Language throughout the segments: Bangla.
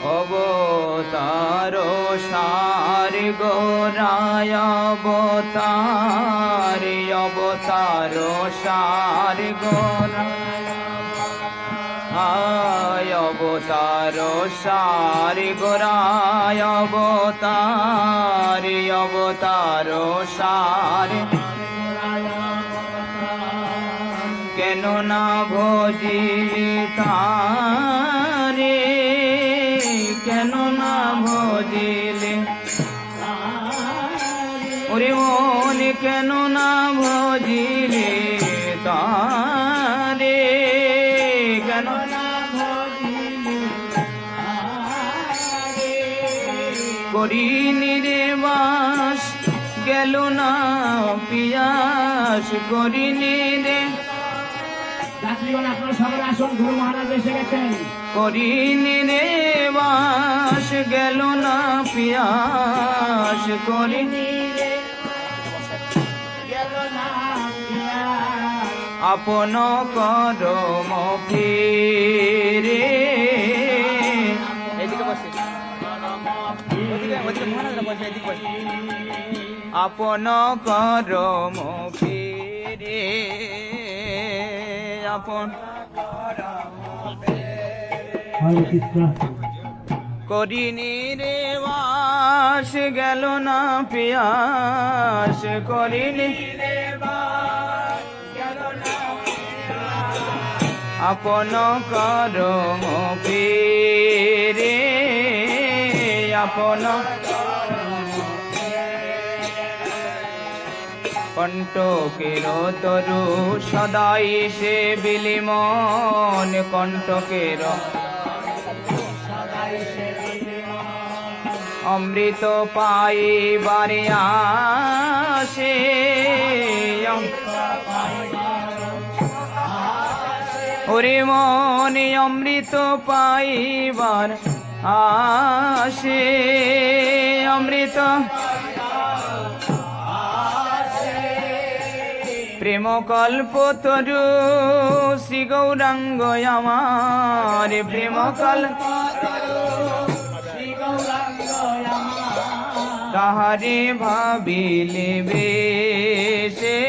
অবতার সার গোরায় অবতার অবতার সার গোরায় অবতার সার গোরায় অবতার অবতার সার কেন না ভজিলি তারে কেন না ভজিলে ওরে মন কেন না ভজিলে তারে কেন না ভজিলে করিনি রে বাস গেল না পিয়াস করিনি রে করিনি রে বাস গেল না পিয়াস করিনি রে আপন করম ফিরে আপন করম ফিরে আপন করিনি রে বাস গেল না পিয়াস করিনি রে বাস গেল না আপন করম ফিরে আপন কণ্টকের তরু সদাই সে বিলিমন কণ্টকের অমৃত পাইবারে আসে ওরে মনে অমৃত পাইবার আসে অমৃত প্রেম কল্পতরু শ্রী গৌরাঙ্গ আমার প্রেম তাহারে ভাবিলে বেশে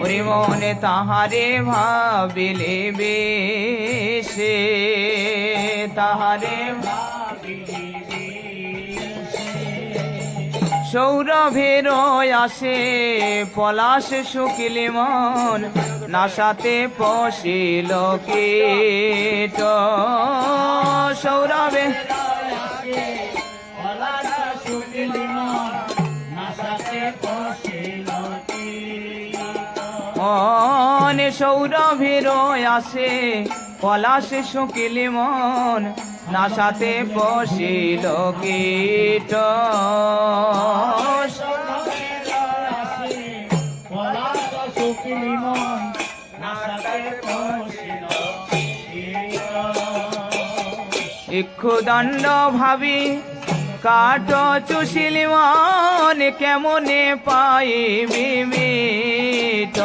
ওরে মনে তাহারে ভাবিলে বেশে তাহারে সৌরভের আসে পলাশ শুকিলে মন নাসাতে পশিল কীট সৌরভে মন সৌরভের আসে পলাশ শুকিলে মন নাসাতে পশিল কীট ইক্ষুদণ্ড ভাবি কাঠ চুষিলি মন কেমনে পাইবি মিঠ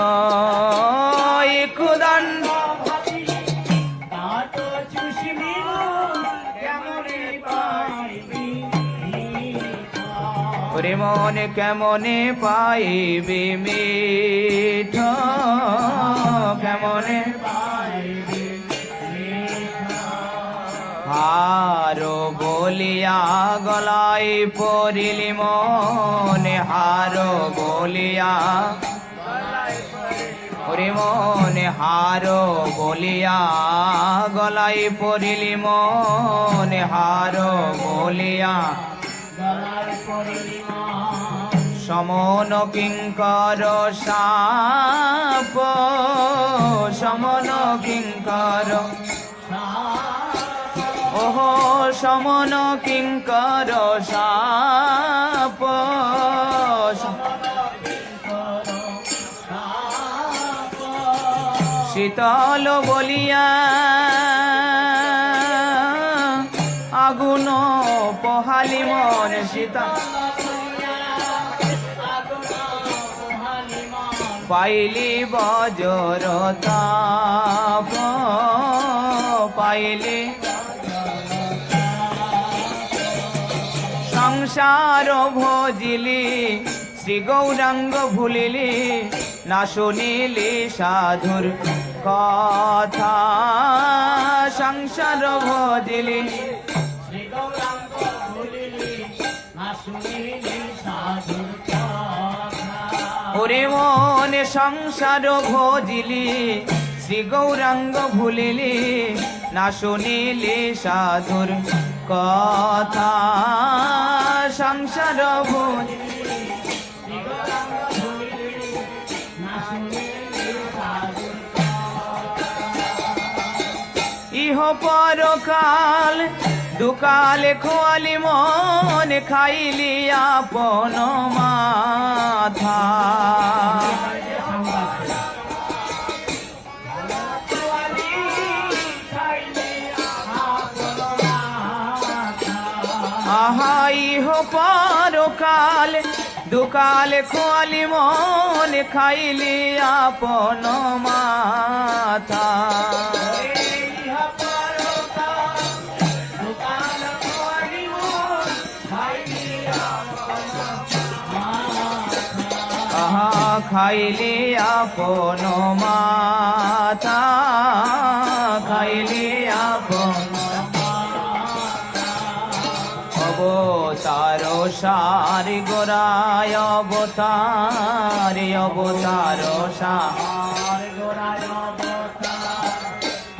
ইক্ষুদণ্ড ওরে মনে কেমনে পাইবি মিঠ কেমনে হারো বলিয়া গলাই পড়িলি মনে হারো বলিয়া ওরে মনে হারো বলিয়া গলাই পড়িলি মনে হারো বলিয়া সমন কিঙ্কর সাপ সমন কিঙ্কর ওহো সমন কিঙ্কর সাপ শীতল বলিয়া আগুন পহালি মন শীতল পাইলি বজ্রতাপ পাইলি সংসার ভজিলি শ্রী গৌরাঙ্গ ভুলিলি না শুনিলি সাধুর কথা সংসার ভজিলি শ্রী গৌরাঙ্গ ভুলিলি না শুনিলি সাধুর কথা। ওরে মনে সংসার ভজিলি শ্রী গৌরাঙ্গ ভুলিলি না শুনিলি সাধুর কথা সংসার ভজিলি শ্রী গৌরাঙ্গ ভুলিলি না শুনিলি সাধুর ইহ পরকাল দুকালে খোয়ালি মন খাইলি আপন মাথা আহা ইহ পরকাল দুকালে খোয়ালি মন খাইলি আপন মাথা আহা খাইলি আপন মাথা খাইলি আপন অবতার সারি গোরায় অবতার অবতার সার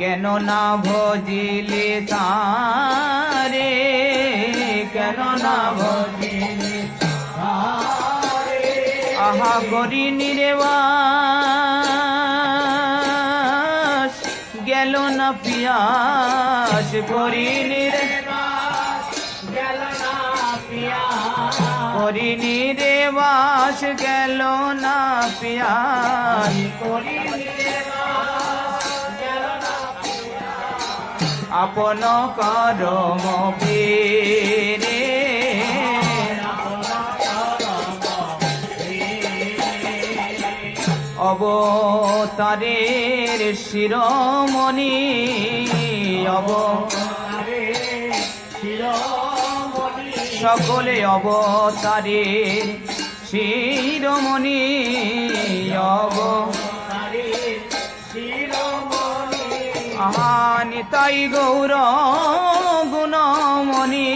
কেন না ভজিলি তারে কেন না ভজিলি আহা করিনি রে বাস গেল না পিয়াস করিনি রে করিনি রে বাস গেল না পিয়াস আপন করম পীরে অবতারের শিরোমণি সকলে অবতারের শিরোমণি নিতাই গৌর গুণমণি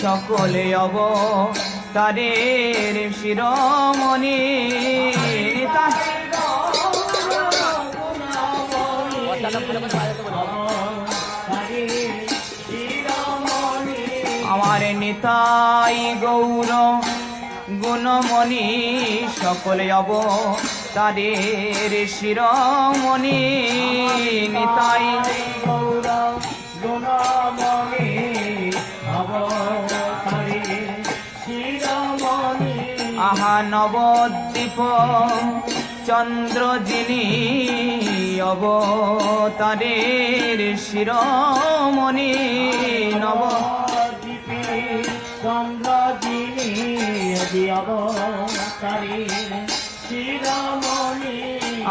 সকলে অবতারের শিরোমণি নিতাই আমার নিতাই গৌর গুণমণি সকলে অবতারের শিরোমণি নিতাই গৌর গুণমণি অবতারের শিরোমণি আহা নবদ্বীপ চন্দ্র যিনি অবতারের শিরোমণি নবদ্বীপে চন্দ্র যিনি অবতারের শিরোমণি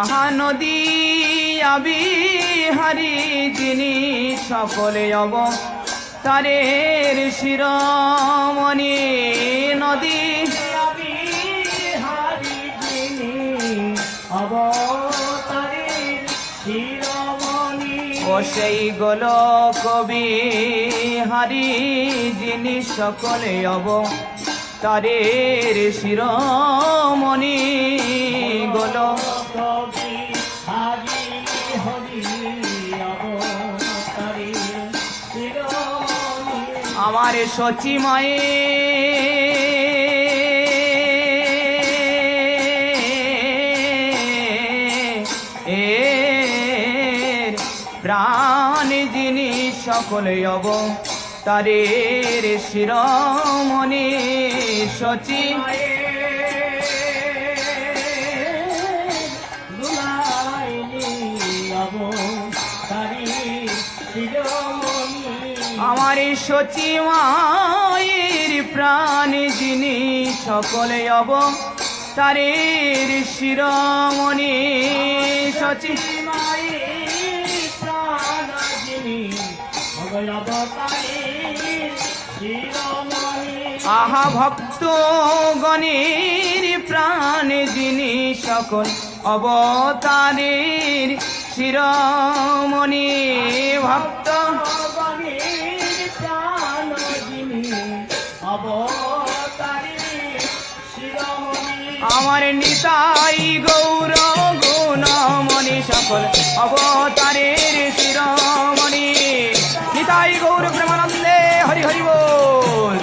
আহা নদী আবিহারি যিনি সকলে অবতারের শিরোমণি নদী আবিহারি যিনি অবতারের শিরোমণি ও সেই গোল কবি হারি যিনি সকলে অবতারের শিরোমণি গোল কবি হারি হরি অবতারের শিরোমণি আমার সচি মায়ে প্রাণ যিনি সকলে অবতারের শিরোমণি সচি আমার সচি মায়ের প্রাণ যিনি সকলে অবতারের তারের শিরোমণি সচি মায়ের প্রাণ যিনি অবতারের শিরোমণি আহা ভক্ত গণের প্রাণ যিনি সকল অবতারের শিরোমণি ভক্ত ভগবানের প্রাণ যিনি অবতারের শিরোমণি আমার নিতাই গৌর গুণমণি সকল অবতারের শিরোমণি নিতাই গৌর প্রেমানন্দে হরি হরি বল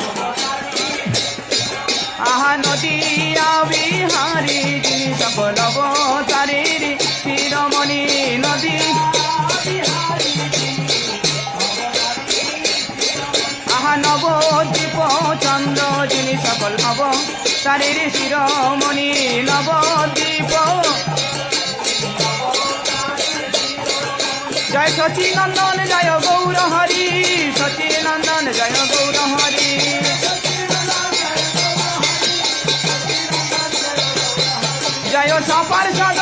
আহা নদিয়া বিহারী যিনি সকল অবতারের শিরোমণি নদী আহা নবদ্বীপ চন্দ্র যিনি সকল অবতারের শিরোমণি নবদ্বীপ জয় সচিনন্দন জয় গৌর হরি সচিনন্দন জয় গৌর হরি জয় সপার সদ